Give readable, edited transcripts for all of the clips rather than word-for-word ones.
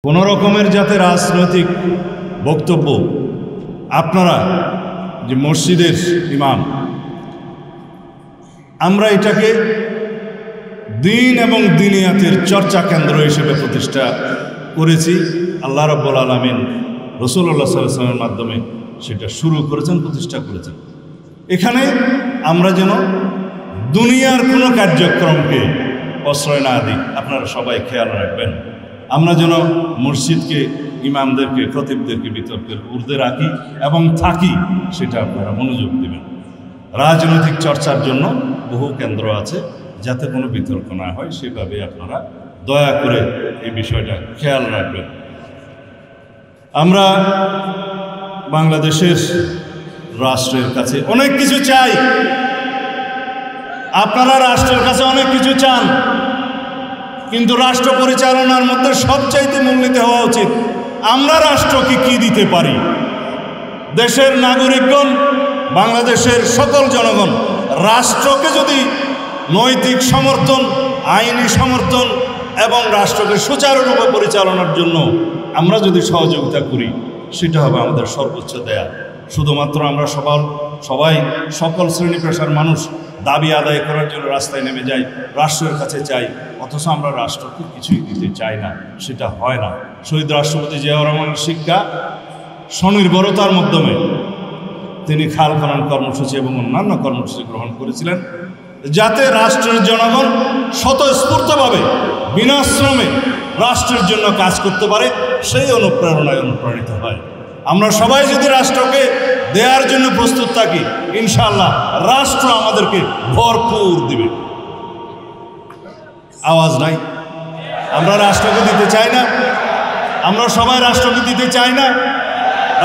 কোনো রকমের যাতে রাজনৈতিক বক্তব্য আপনারা যে মসজিদের ইমাম, আমরা এটাকে দিন এবং দিনিয়াতের চর্চা কেন্দ্র হিসেবে প্রতিষ্ঠা করেছি। আল্লাহ রাব্বুল আলামিন রাসূলুল্লাহ সাল্লাল্লাহু আলাইহি ওয়াসাল্লামের মাধ্যমে সেটা শুরু করেছেন, প্রতিষ্ঠা করেছেন। এখানে আমরা যেন দুনিয়ার কোনো কার্যক্রমকে প্রশ্রয় না দিই, আপনারা সবাই খেয়াল রাখবেন। আমরা যেন মসজিদকে, ইমামদেরকে, খতিবদেরকে বিতর্কের ঊর্ধ্বে রাখি এবং থাকি, সেটা আপনারা মনোযোগ দেবেন। রাজনৈতিক চর্চার জন্য বহু কেন্দ্র আছে, যাতে কোনো বিতর্ক না হয় সেভাবে আপনারা দয়া করে এই বিষয়টা খেয়াল রাখবেন। আমরা বাংলাদেশের রাষ্ট্রের কাছে অনেক কিছু চাই, আপনারা রাষ্ট্রের কাছে অনেক কিছু চান, কিন্তু রাষ্ট্র পরিচালনার মধ্যে সবচাইতে মূল্যায়িত হওয়া উচিত আমরা রাষ্ট্রকে কি দিতে পারি। দেশের নাগরিকগণ, বাংলাদেশের সকল জনগণ রাষ্ট্রকে যদি নৈতিক সমর্থন, আইনি সমর্থন এবং রাষ্ট্রকে সুচারুরূপে পরিচালনার জন্য আমরা যদি সহযোগিতা করি, সেটা হবে আমাদের সর্বোচ্চ দেয়া। শুধুমাত্র আমরা সবাই সকল শ্রেণী পেশার মানুষ দাবি আদায় করার জন্য রাস্তায় নেমে যাই, রাষ্ট্রের কাছে চাই, অথচ আমরা রাষ্ট্রকে কিছুই দিতে চাই না, সেটা হয় না। শহীদ রাষ্ট্রপতি জিয়াউর রহমানের শিক্ষা স্বনির্ভরতার মাধ্যমে তিনি খাল খনন কর্মসূচি এবং অন্যান্য কর্মসূচি গ্রহণ করেছিলেন, যাতে রাষ্ট্রের জনগণ স্বতঃস্ফূর্তভাবে বিনা শ্রমে রাষ্ট্রের জন্য কাজ করতে পারে, সেই অনুপ্রেরণায় অনুপ্রাণিত হয়। আমরা সবাই যদি রাষ্ট্রকে দেওয়ার জন্য প্রস্তুত থাকি, ইনশাআল্লাহ রাষ্ট্র আমাদেরকে ভরপুর দিবে। আওয়াজ নাই? আমরা রাষ্ট্রকে দিতে চাই না, আমরা সবাই রাষ্ট্রকে দিতে চাই না,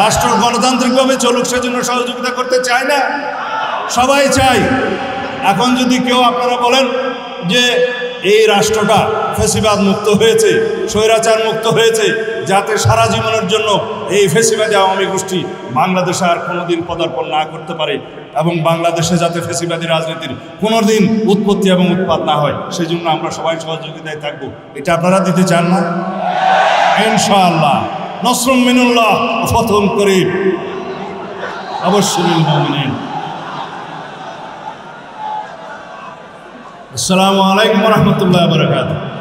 রাষ্ট্র গণতান্ত্রিকভাবে চলুক সেজন্য সহযোগিতা করতে চাই না, সবাই চাই। এখন যদি কেউ আপনারা বলেন যে এই রাষ্ট্রটা ফ্যাসিবাদ মুক্ত হয়েছে, স্বৈরাচার মুক্ত হয়েছে, যাতে সারা জীবনের জন্য এই ফ্যাসিবাদী আওয়ামী গোষ্ঠী বাংলাদেশে আর কোনোদিন পদার্পণ না করতে পারে এবং বাংলাদেশে যাতে ফ্যাসিবাদী রাজনীতির কোনোদিন উৎপত্তি এবং উৎপাদ না হয়, সেই জন্য আমরা সবাই সহযোগিতায় থাকবো, এটা আপনারা দিতে চান না? ইনশাআল্লাহ নসরুম মিনাল্লাহ ওয়া ফাতহুন করিব। অবশ্যই মুমিনিন। আসসালামু আলাইকুম ওয়া রাহমাতুল্লাহি ওয়া বারাকাতুহু।